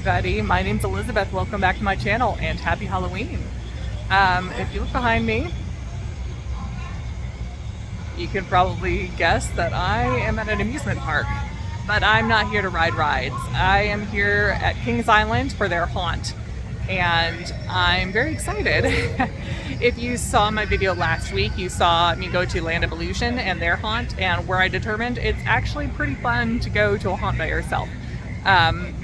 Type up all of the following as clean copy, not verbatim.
everybody, my name's Elizabeth. Welcome back to my channel and happy Halloween. If you look behind me, you can probably guess that I am at an amusement park, but I'm not here to ride rides. I am here at Kings Island for their haunt, and I'm very excited. If you saw my video last week, you saw me go to Land of Illusion and their haunt, and where I determined it's actually pretty fun to go to a haunt by yourself.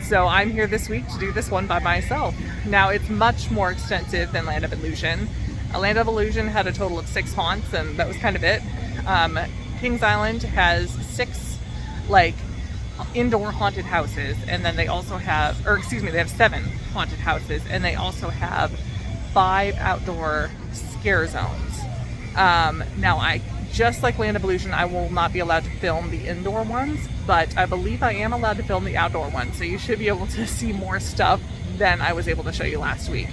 So I'm here this week to do this one by myself. Now, it's much more extensive than Land of Illusion. Land of Illusion had a total of 6 haunts, and that was kind of it. Kings Island has 6 indoor haunted houses, and then they also have, they have 7 haunted houses, and they also have 5 outdoor scare zones. Now, just like Land of Illusion, I will not be allowed to film the indoor ones, but I believe I am allowed to film the outdoor ones, so you should be able to see more stuff than I was able to show you last week.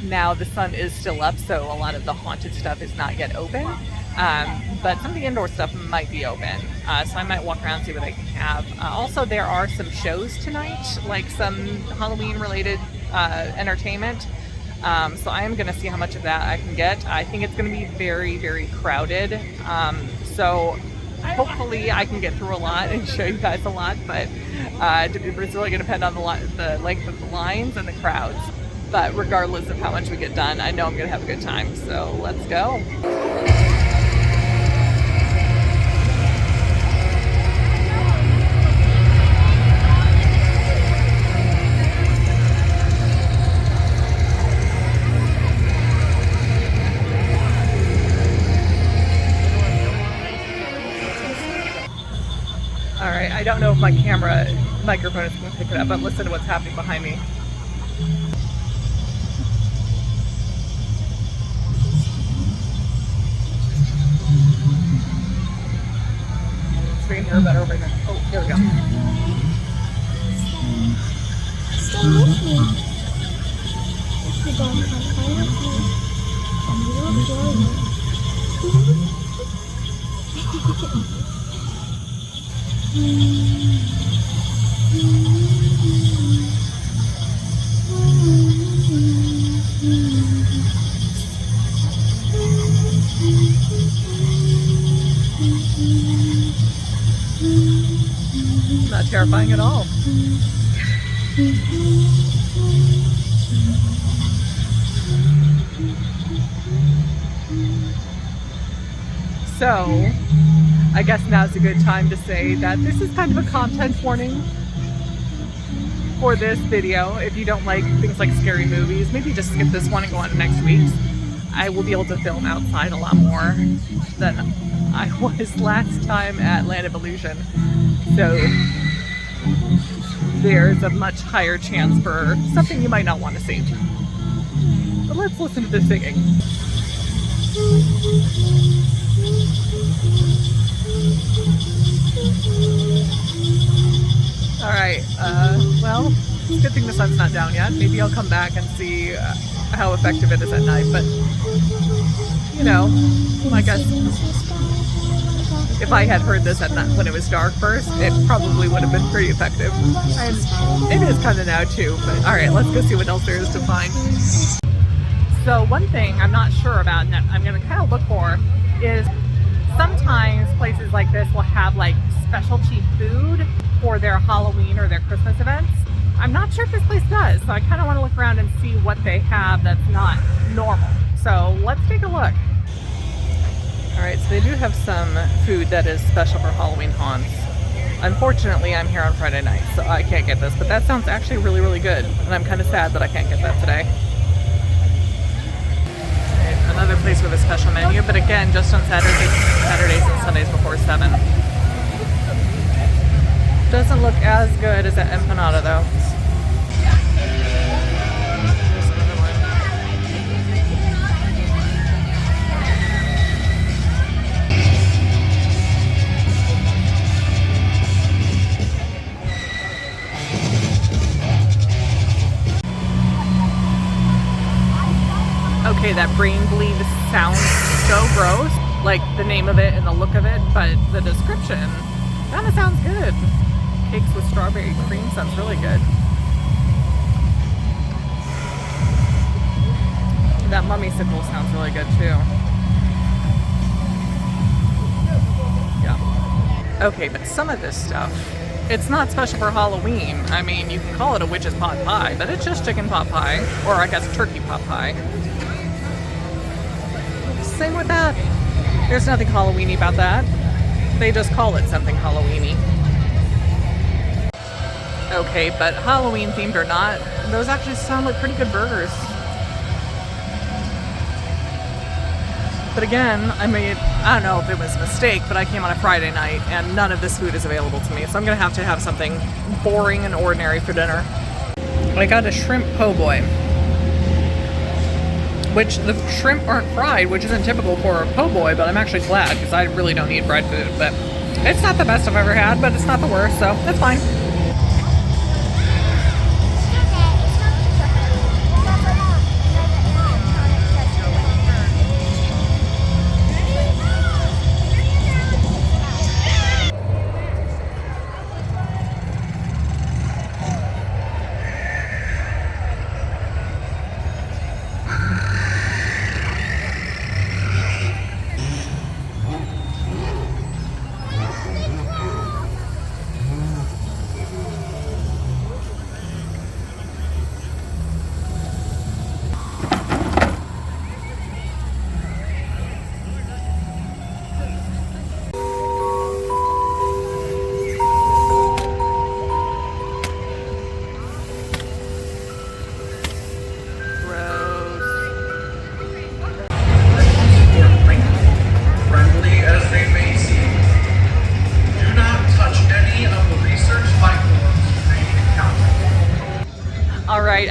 Now, the sun is still up, so a lot of the haunted stuff is not yet open, but some of the indoor stuff might be open, so I might walk around and see what I can have. Also, there are some shows tonight, like some Halloween-related entertainment. So I am going to see how much of that I can get. I think it's going to be very, very crowded. So hopefully I can get through a lot and show you guys a lot, but it's really going to depend on the length of the lines and the crowds. But regardless of how much we get done, I know I'm going to have a good time. So let's go. Alright, I don't know if my microphone is going to pick it up, but listen to what's happening behind me. Screen here better over here. Oh, here we go. Stay with me. If you don't come play with me, then you will enjoy it. Not terrifying at all. So, I guess now's a good time to say that this is kind of a content warning for this video. If you don't like things like scary movies, maybe just skip this one and go on to next week's. I will be able to film outside a lot more than I was last time at Land of Illusion. So there's a much higher chance for something you might not want to see. But let's listen to the singing. Alright, well, it's a good thing the sun's not down yet. Maybe I'll come back and see how effective it is at night, but, you know, I guess if I had heard this at night when it was dark first, it probably would have been pretty effective. And it is kind of now too, but alright, let's go see what else there is to find. So one thing I'm not sure about and that I'm going to kind of look for is sometimes places like this will have like specialty food for their Halloween or their Christmas events. I'm not sure if this place does, so I kind of want to look around and see what they have that's not normal. So let's take a look. Alright, so they do have some food that is special for Halloween haunts. Unfortunately, I'm here on Friday night, so I can't get this, but that sounds actually really, really good. And I'm kind of sad that I can't get that today. Another place with a special menu, but again, just on Saturdays and Sundays before 7. Doesn't look as good as at Empanada though. There's another one. Okay, that brain bleed sounds so gross, like the name of it and the look of it, but the description kind of sounds good. Cakes with strawberry cream sounds really good. That mummy sickle sounds really good too. Yeah. Okay, but some of this stuff, it's not special for Halloween. I mean, you can call it a witch's pot pie, but it's just chicken pot pie, or I guess turkey pot pie. Same with that. There's nothing Halloweeny about that. They just call it something Halloweeny. Okay, but Halloween themed or not, those actually sound like pretty good burgers. But again, I don't know if it was a mistake, but I came on a Friday night and none of this food is available to me. So I'm gonna have to have something boring and ordinary for dinner. I got a shrimp po' boy, which the shrimp aren't fried, which isn't typical for a po' boy, but I'm actually glad because I really don't eat fried food. But it's not the best I've ever had, but it's not the worst, so that's fine.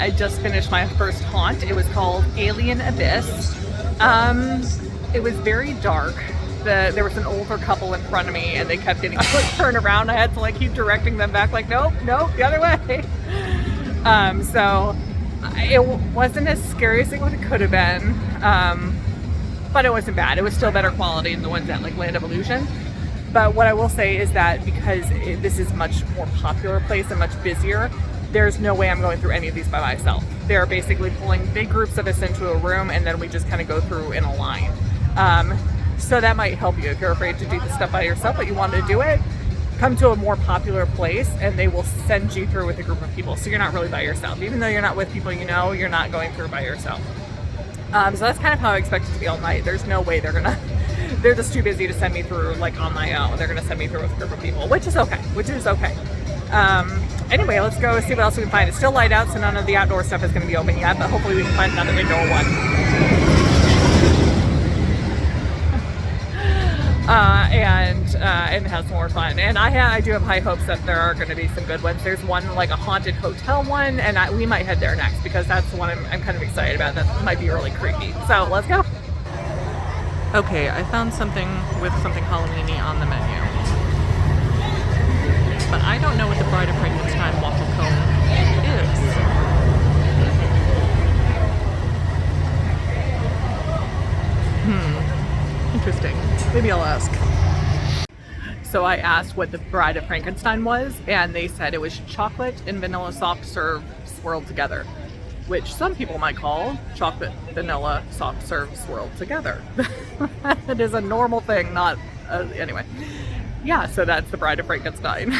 I just finished my first haunt. It was called Alien Abyss. It was very dark. There was an older couple in front of me and they kept getting turn around. I had to keep directing them back nope, the other way. So it wasn't as scary as it could have been. But it wasn't bad. It was still better quality than the ones at Land of Illusion. But what I will say is that because this is much more popular place and much busier, there's no way I'm going through any of these by myself. They're basically pulling big groups of us into a room and then we just kind of go through in a line. So that might help you if you're afraid to do this stuff by yourself, but you want to do it. Come to a more popular place and they will send you through with a group of people. So you're not really by yourself. Even though you're not with people you know, you're not going through by yourself. So that's kind of how I expect it to be all night. There's no way they're just too busy to send me through on my own. They're gonna send me through with a group of people, which is okay. Anyway, let's go see what else we can find. It's still light out, so none of the outdoor stuff is going to be open yet, but hopefully we can find another indoor one. And have some more fun. And I do have high hopes that there are going to be some good ones. There's one, a haunted hotel one, and we might head there next because that's the one I'm kind of excited about. That might be really creepy. So let's go. Okay, I found something with something Halloweeny on the menu. But I don't know what the Bride of Frankenstein waffle cone is. Interesting. Maybe I'll ask. So I asked what the Bride of Frankenstein was, and they said it was chocolate and vanilla soft serve swirled together, which some people might call chocolate vanilla soft serve swirled together. It is a normal thing, not anyway. Yeah, so that's the Bride of Frankenstein.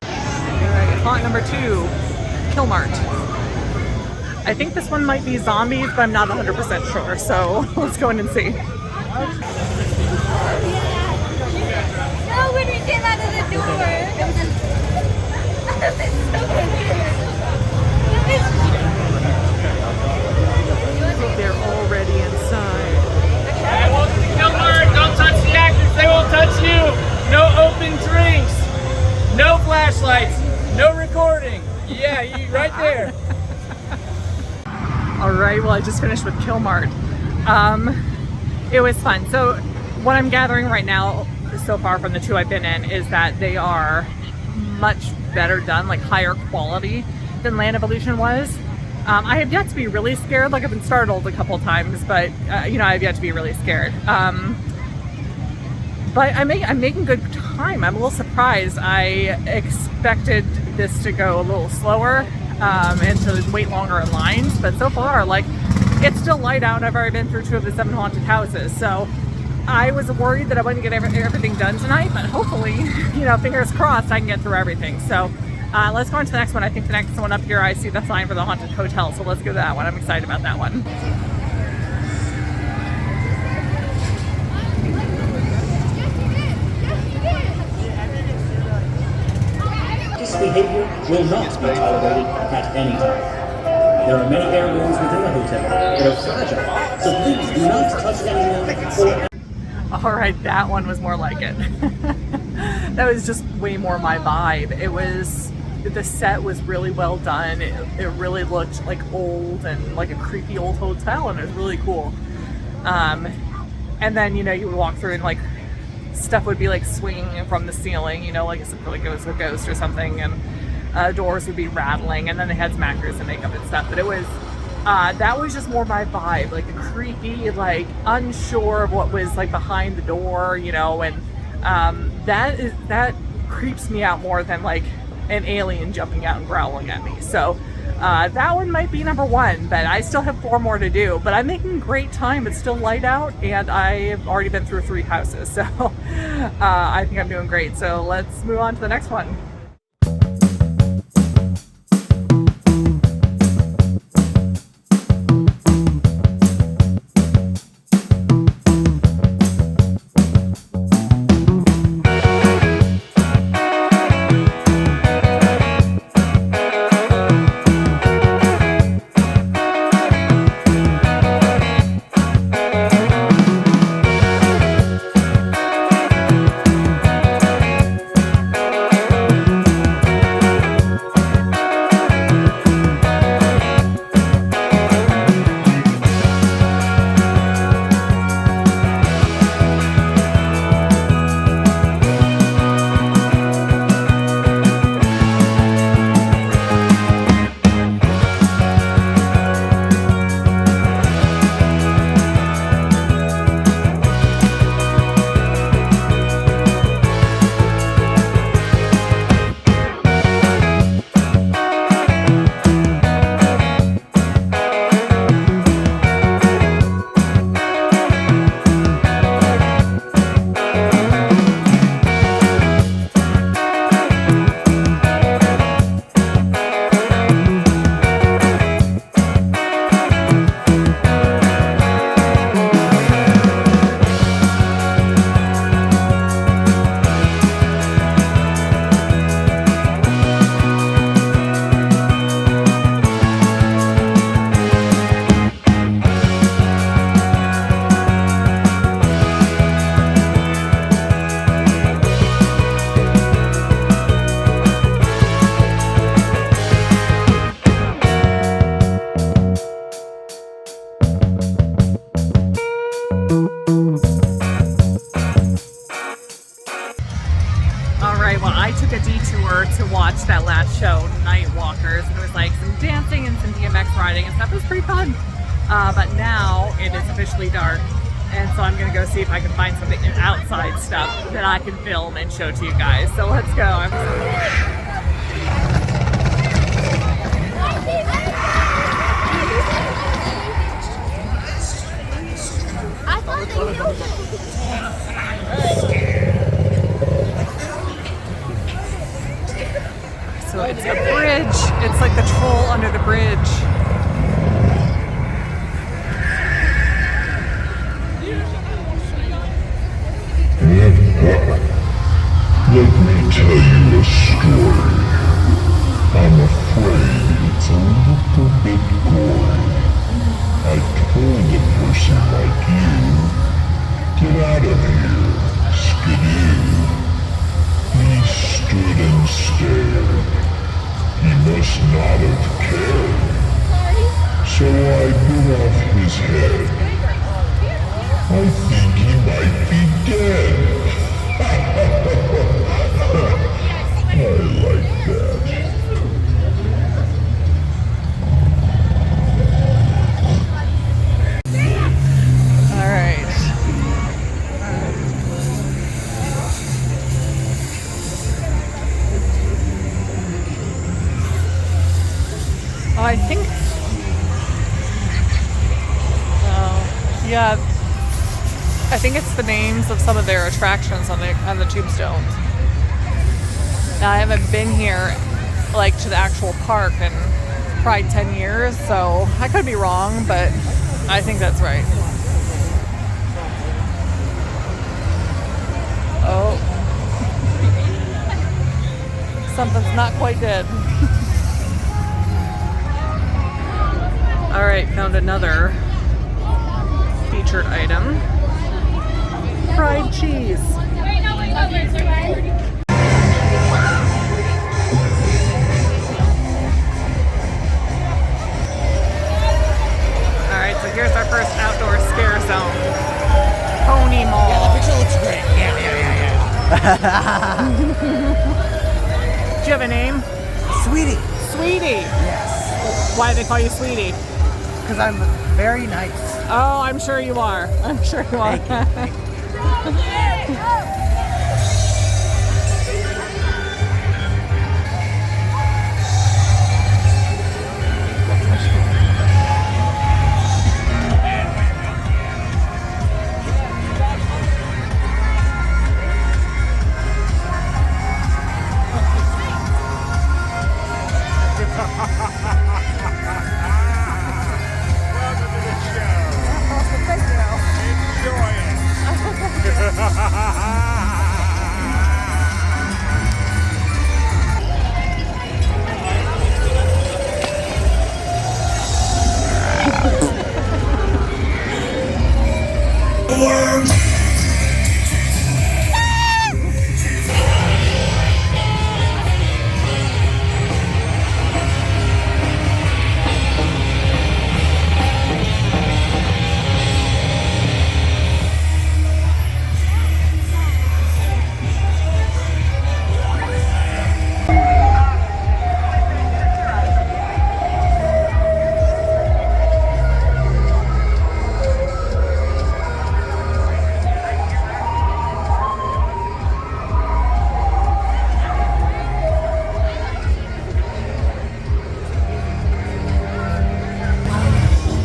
Alright, haunt number 2, Killmart. I think this one might be zombies, but I'm not 100% sure, so let's go in and see. No, when we came out of the door, it was They're already inside. Hey, welcome to Killmart. Don't touch the actors, they won't touch you. No open drinks, no flashlights, no recording. Yeah, you right there. All right, well, I just finished with Killmart. It was fun. So what I'm gathering right now so far from the 2 I've been in is that they are much better done, higher quality than Land of Illusion was. I have yet to be really scared. I've been startled a couple times, but I have yet to be really scared. But I'm making good time. I'm a little surprised. I expected this to go a little slower and to wait longer in lines, but so far, it's still light out. I've already been through 2 of the 7 haunted houses, so I was worried that I wouldn't get everything done tonight, but hopefully, you know, fingers crossed, I can get through everything. So let's go on to the next one. I think the next one up here, I see the sign for the haunted hotel, so let's go to that one. I'm excited about that one. This behavior will not be tolerated at any time. There are many heirlooms within the hotel that are fragile, so please do not touch anyone or... All right, that one was more like it. That was just way more my vibe. It was, the set was really well done. It really looked like old and like a creepy old hotel, and it was really cool. And then, you know, you would walk through and like stuff would be like swinging from the ceiling, you know, like it was a ghost or something, and doors would be rattling, and then they had some actors and makeup and stuff. But it was, that was just more my vibe, like a creepy, like unsure of what was like behind the door, you know, and that creeps me out more than like an alien jumping out and growling at me. So that one might be number 1, but I still have 4 more to do. But I'm making great time. It's still light out, and I've already been through 3 houses, so I think I'm doing great. So let's move on to the next one. To watch that last show, Night Walkers, and there was like some dancing and some BMX riding and stuff. It was pretty fun. But now it is officially dark, and so I'm gonna go see if I can find something outside stuff that I can film and show to you guys. So let's go. So it's a bridge. It's like the troll under the bridge. Let me tell you a story. I'm afraid it's a little bit gory. I told a person like you, get out of here, skidoo. He stood and stared. He must not have cared. So I bit off his head. I think he might be dead. I like that. All right. I think I think it's the names of some of their attractions on the tombstones. Now I haven't been here like to the actual park in probably 10 years, so I could be wrong, but I think that's right. Oh. Something's not quite dead. All right, found another featured item. Fried cheese. All right, so here's our first outdoor scare zone. Pony Mall. Yeah, the picture looks great. Yeah. Do you have a name? Sweetie. Sweetie. Yes. Why do they call you Sweetie? Because I'm very nice. Oh, I'm sure you are. I'm sure you are.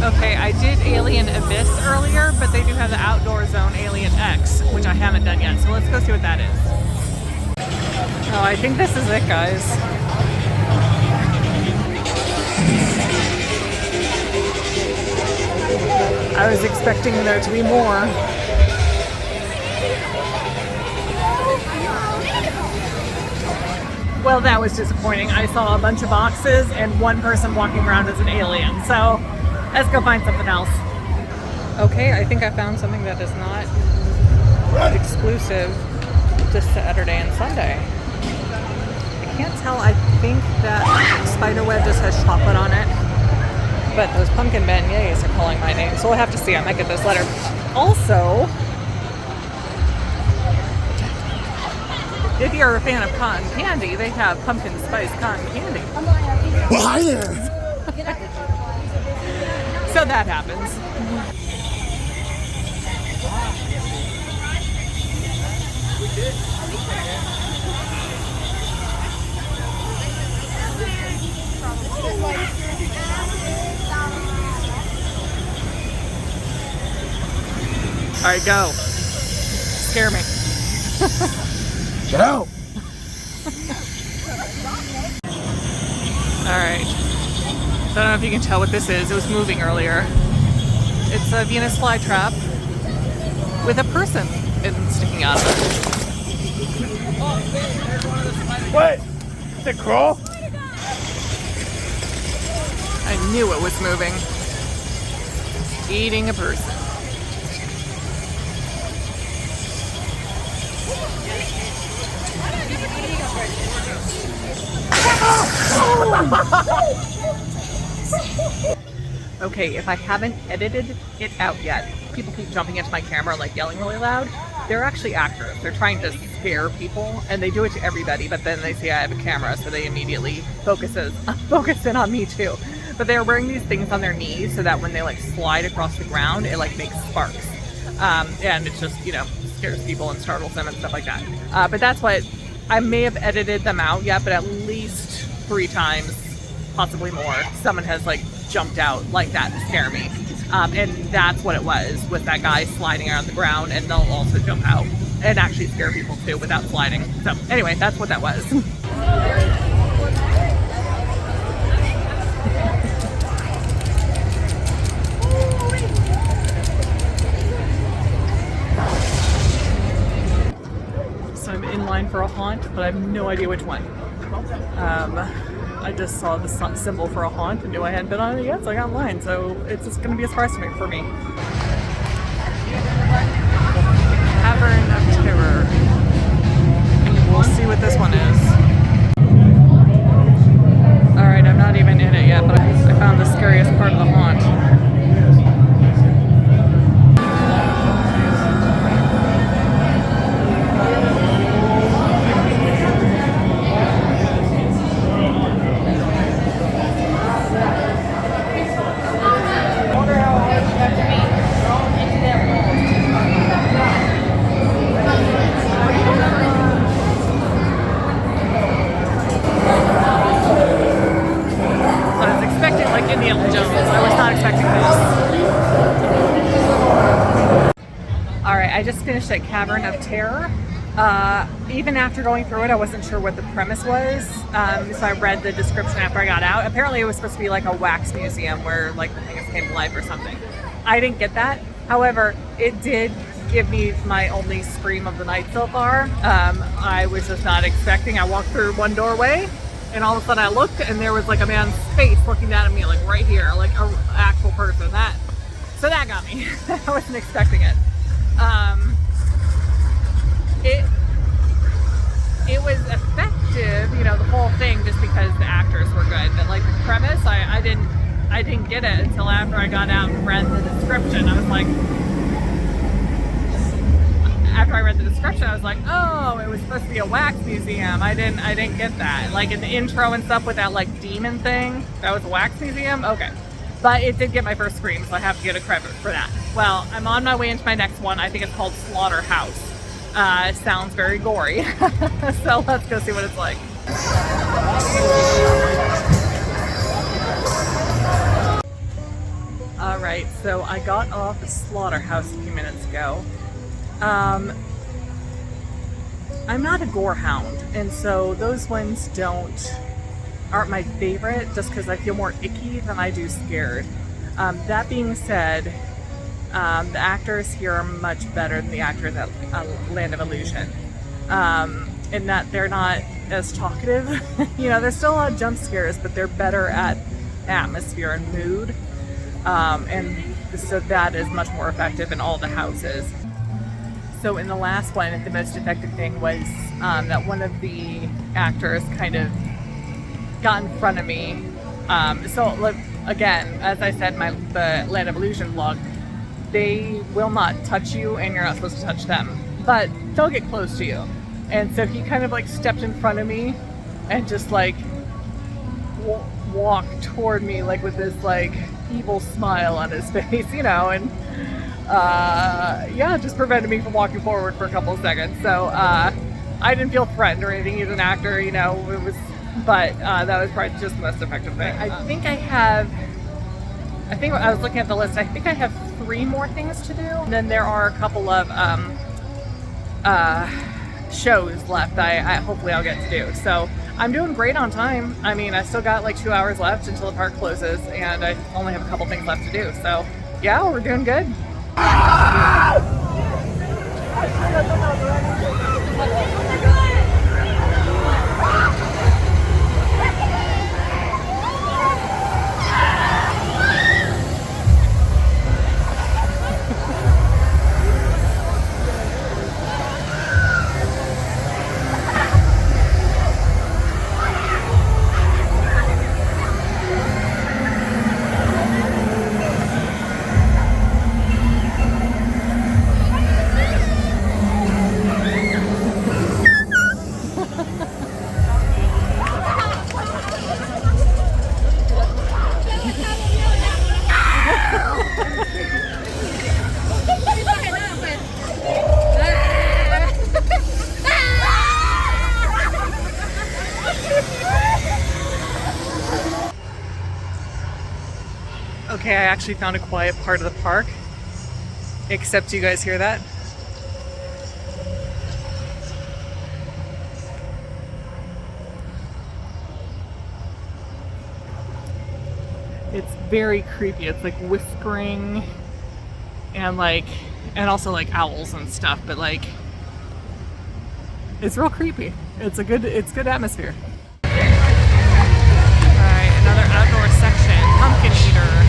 Okay, I did Alien Abyss earlier, but they do have the outdoor zone Alien X, which I haven't done yet. So let's go see what that is. Oh, I think this is it, guys. I was expecting there to be more. Well, that was disappointing. I saw a bunch of boxes and one person walking around as an alien. So let's go find something else. Okay, I think I found something that is not exclusive to Saturday and Sunday. I can't tell. I think that spiderweb just has chocolate on it. But those pumpkin beignets are calling my name. So we'll have to see. I might get this later. Also, if you're a fan of cotton candy, they have pumpkin spice cotton candy. Well, hi there. So that happens. All right, go. Scare me. Get out. All right. So I don't know if you can tell what this is. It was moving earlier. It's a Venus flytrap with a person sticking out of it. What? Is it crawl? I knew it was moving. Eating a person. Okay, if I haven't edited it out yet, people keep jumping into my camera, like yelling really loud. They're actually actors. They're trying to scare people, and they do it to everybody, but then they see I have a camera, so they immediately focus in on me too. But they're wearing these things on their knees so that when they like slide across the ground, it like makes sparks. And it just, you know, scares people and startles them and stuff like that. But that's what, I may have edited them out yet, but at least 3 times, possibly more, someone has like jumped out like that to scare me. And that's what it was, with that guy sliding around the ground, and they'll also jump out and actually scare people too without sliding. So anyway, that's what that was. So I'm in line for a haunt, but I have no idea which one. I just saw the symbol for a haunt and knew I hadn't been on it yet, so I got in line. So it's just going to be a surprise for me. Cavern of Terror. We'll see what this one is. Alright, I'm not even in it yet, but I found the scariest part of the haunt. Indiana Jones. I was not expecting this. Alright, I just finished at Cavern of Terror. Even after going through it, I wasn't sure what the premise was. So I read the description after I got out. Apparently it was supposed to be like a wax museum where like the things came to life or something. I didn't get that. However, it did give me my only scream of the night so far. I was just not expecting. I walked through one doorway, and all of a sudden I looked, and there was like a man's face looking down at me, like right here, like an actual person. So that got me. I wasn't expecting it. It was effective, you know, the whole thing, just because the actors were good. But like the premise, I didn't get it until after I got out and read the description. I was like, after I read the description, I was like, oh, it was supposed to be a wax museum. I didn't get that. Like in the intro and stuff with that like demon thing, that was a wax museum? Okay. But it did get my first scream, so I have to get a credit for that. Well, I'm on my way into my next one. I think it's called Slaughterhouse. Sounds very gory. So let's go see what it's like. All right, so I got off the Slaughterhouse a few minutes ago. I'm not a gore hound, and so those ones aren't my favorite, just because I feel more icky than I do scared. That being said, the actors here are much better than the actors at Land of Illusion, in that they're not as talkative. You know, there's still a lot of jump scares, but they're better at atmosphere and mood, and so that is much more effective in all the houses. So in the last one, the most effective thing was that one of the actors kind of got in front of me. So like, again, as I said in the Land of Illusion vlog, they will not touch you and you're not supposed to touch them, but they'll get close to you. And so he kind of like stepped in front of me and just like walked toward me like with this like evil smile on his face, you know, and yeah, just prevented me from walking forward for a couple of seconds. So I didn't feel threatened or anything. He's an actor, you know, but that was probably just the most effective thing. I think I was looking at the list, I think I have 3 more things to do. And then there are a couple of shows left hopefully I'll get to do. So I'm doing great on time. I mean, I still got like 2 hours left until the park closes, and I only have a couple things left to do. So yeah, we're doing good. Okay, I actually found a quiet part of the park. Except, do you guys hear that? It's very creepy. It's like whispering and also like owls and stuff, but like it's real creepy. It's good atmosphere. Alright, another outdoor section. Pumpkin eater.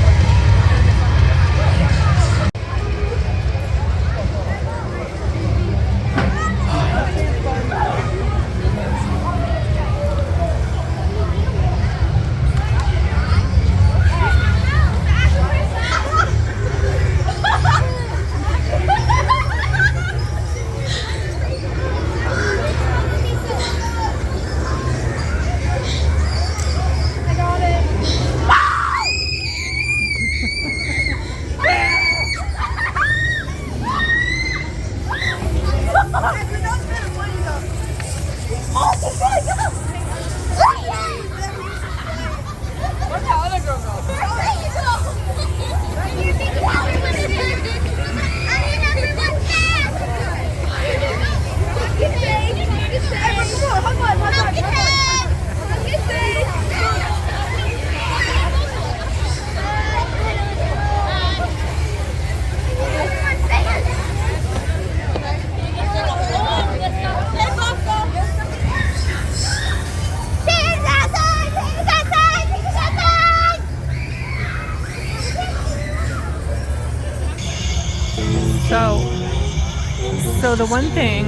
So the one thing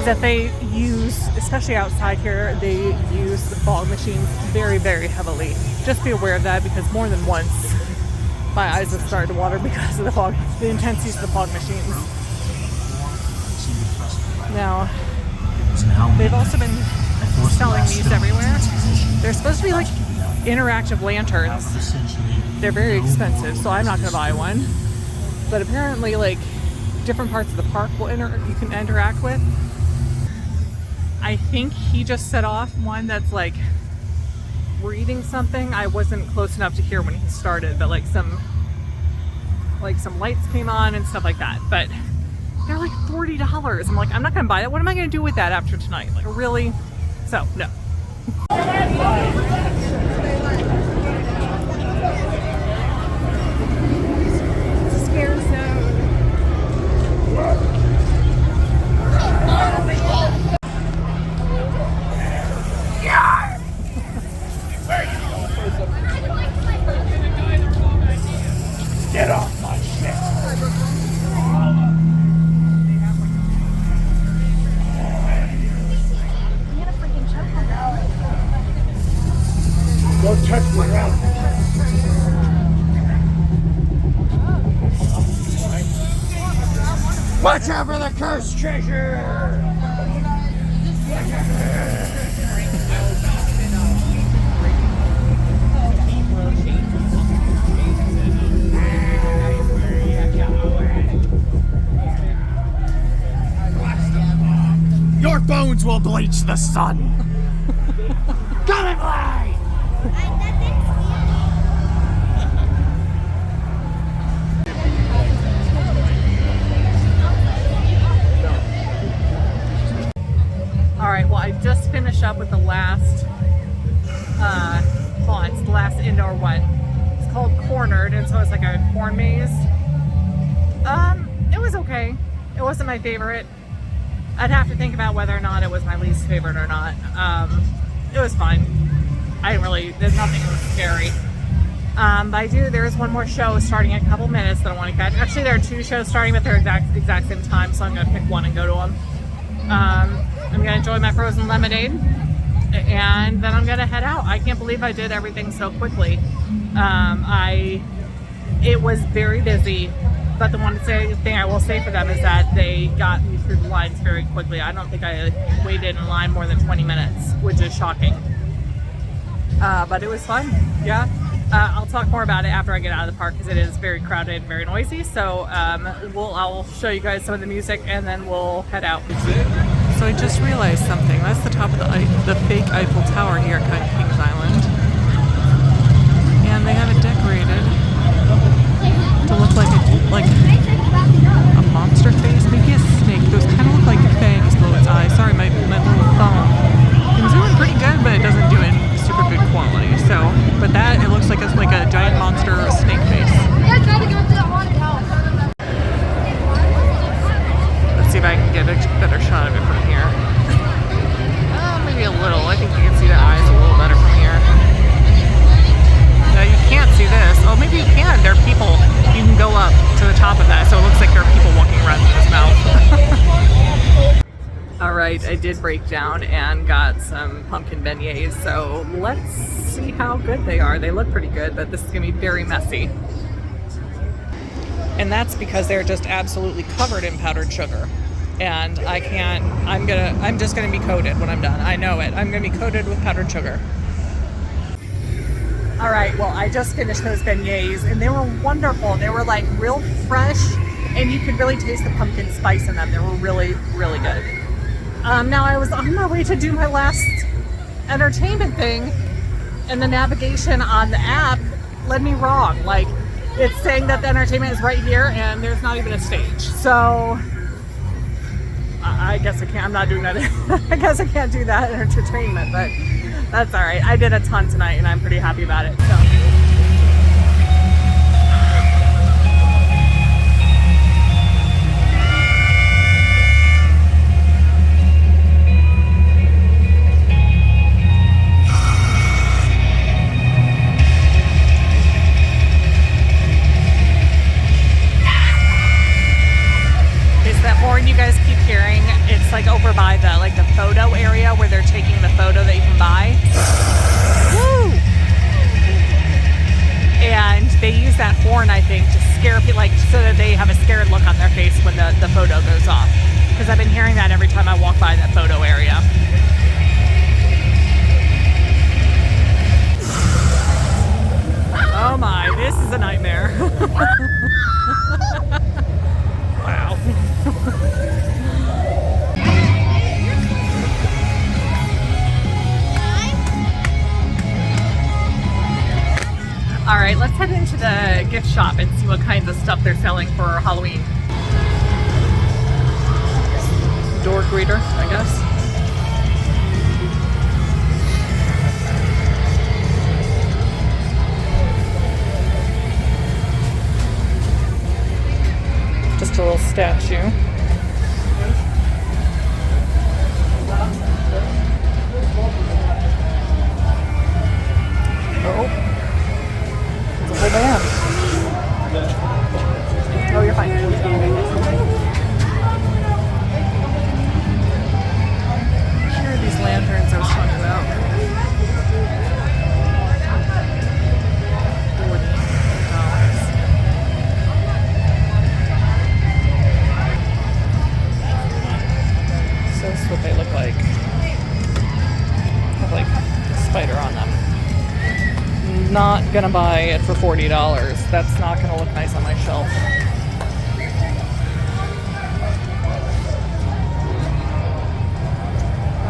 that they use, especially outside here, they use the fog machines very, very heavily. Just be aware of that, because more than once my eyes have started to water because of the intense use of the fog machines. Now, they've also been selling these everywhere. They're supposed to be like interactive lanterns. They're very expensive, so I'm not going to buy one. But apparently, like, different parts of the park you can interact with. I think he just set off one that's like reading something. I wasn't close enough to hear when he started, but like some lights came on and stuff like that. But they're like $40. I'm like, I'm not gonna buy that. What am I gonna do with that after tonight? Like, really? So no. It's a scare zone. Get off my shit. Don't touch my house. Watch out for the cursed treasure! Your bones will bleach the sun! Come and play! Alright, well, I just finished up with the last haunt, the last indoor one. It's called Cornered, and so it's like a corn maze. It was okay. It wasn't my favorite. I'd have to think about whether or not it was my least favorite or not. It was fine. There's nothing scary. But there's one more show starting in a couple minutes that I want to catch. Actually, there are two shows starting, but they're exact same time, so I'm going to pick one and go to them. I'm going to enjoy my frozen lemonade, and then I'm going to head out. I can't believe I did everything so quickly. It was very busy, but the one thing I will say for them is that they got me through the lines very quickly. I don't think I waited in line more than 20 minutes, which is shocking. But it was fun, yeah. I'll talk more about it after I get out of the park, because it is very crowded and very noisy. So I'll show you guys some of the music, and then we'll head out. So I just realized something. That's the top of the fake Eiffel Tower here at King's Island. And they have it decorated like a monster face, maybe a snake. Those kind of look like fangs below its eyes. Sorry, my little phone can zoom in pretty good, but it doesn't do it in super good quality. So, but that, it looks like it's like a giant monster snake face. Let's see if I can get a better shot of it from here. Maybe a little. I think you can see the eyes a little better from here. No, you can't see this. Oh, maybe you can. There are people. You can go up to the top of that, so it looks like there are people walking around in his mouth. All right, I did break down and got some pumpkin beignets, so let's see how good they are. They look pretty good, but this is gonna be very messy. And that's because they're just absolutely covered in powdered sugar. And I can't, I'm just gonna be coated when I'm done. I know it. I'm gonna be coated with powdered sugar. All right, well, I just finished those beignets and they were wonderful. They were like real fresh and you could really taste the pumpkin spice in them. They were really, really good. Now I was on my way to do my last entertainment thing and the navigation on the app led me wrong. Like, it's saying that the entertainment is right here and there's not even a stage. So I guess I can't, I'm not doing that. I guess I can't do that entertainment, but that's all right. I did a ton tonight and I'm pretty happy about it, so. You guys keep hearing, it's like over by the photo area where they're taking the photo that you can buy. Woo! And they use that horn, I think, to scare people, like so that they have a scared look on their face when the photo goes off. Because I've been hearing that every time I walk by that photo area. Oh my, this is a nightmare. Wow. All right, let's head into the gift shop and see what kinds of stuff they're selling for Halloween. Door greeter, I guess. Just a little statue. Oh. Whole band. Oh, you're fine. Here are these lanterns I was talking about. $40. So this is what they look like. Have like a spider on them. Not gonna buy it for $40. That's not gonna look nice on my shelf.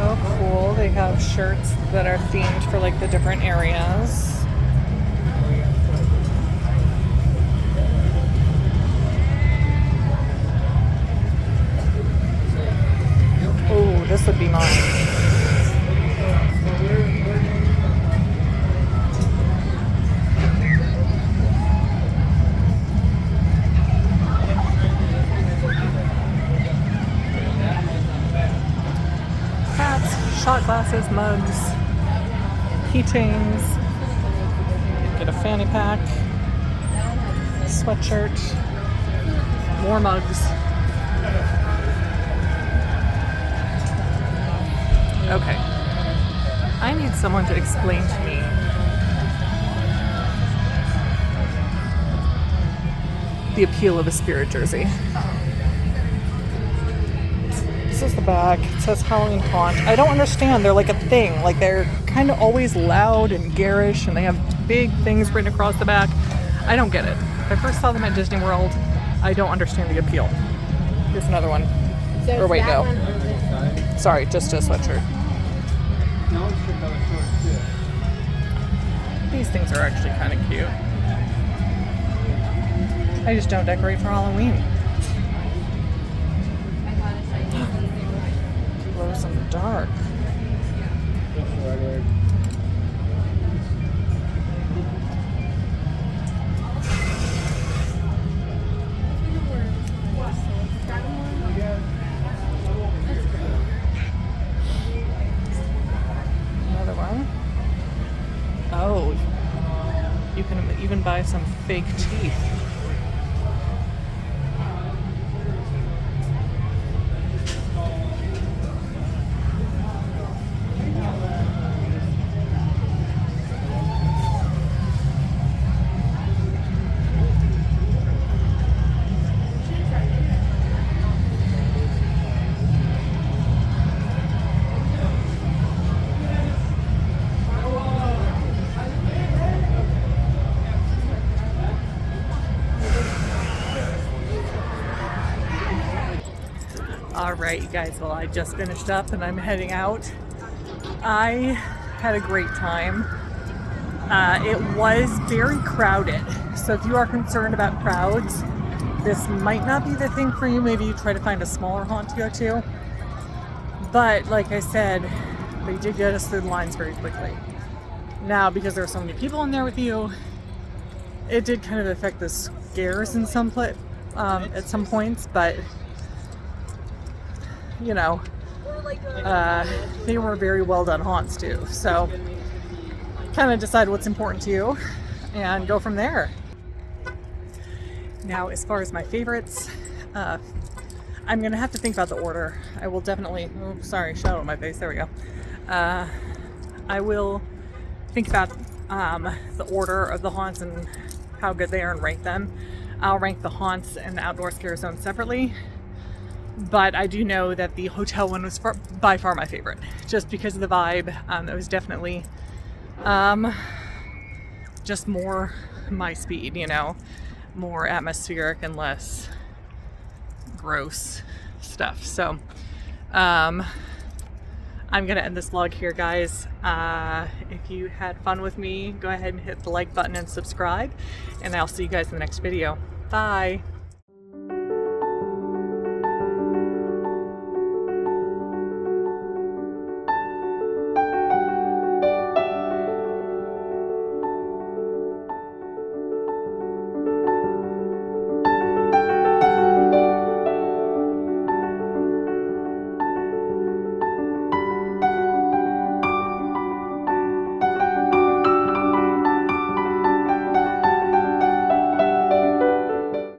Oh, cool. They have shirts that are themed for like the different areas. Oh, this would be mine. Shot glasses, mugs, keychains, get a fanny pack, sweatshirt, more mugs. Okay, I need someone to explain to me the appeal of a spirit jersey. This is the back. It says Halloween Haunt. I don't understand. They're like a thing. Like they're kind of always loud and garish and they have big things written across the back. I don't get it. I first saw them at Disney World. I don't understand the appeal. Here's another one. Or wait, no. Sorry, just a sweatshirt. These things are actually kind of cute. I just don't decorate for Halloween. Glows in the dark. Another one. Oh, you can even buy some fake teeth. Alright, you guys, well, I just finished up and I'm heading out. I had a great time. It was very crowded, so if you are concerned about crowds, this might not be the thing for you. Maybe you try to find a smaller haunt to go to. But, like I said, they did get us through the lines very quickly. Now, because there are so many people in there with you, it did kind of affect the scares in at some points, but you know, they were very well done haunts too. So kind of decide what's important to you and go from there. Now, as far as my favorites, I'm gonna have to think about the order. I will definitely, oh, sorry, shadow on my face, there we go. I will think about the order of the haunts and how good they are and rank them. I'll rank the haunts and the outdoor scare zone separately. But I do know that the hotel one was by far my favorite, just because of the vibe. It was definitely just more my speed, you know, more atmospheric and less gross stuff. So I'm gonna end this vlog here, guys. If you had fun with me, go ahead and hit the like button and subscribe, and I'll see you guys in the next video. Bye.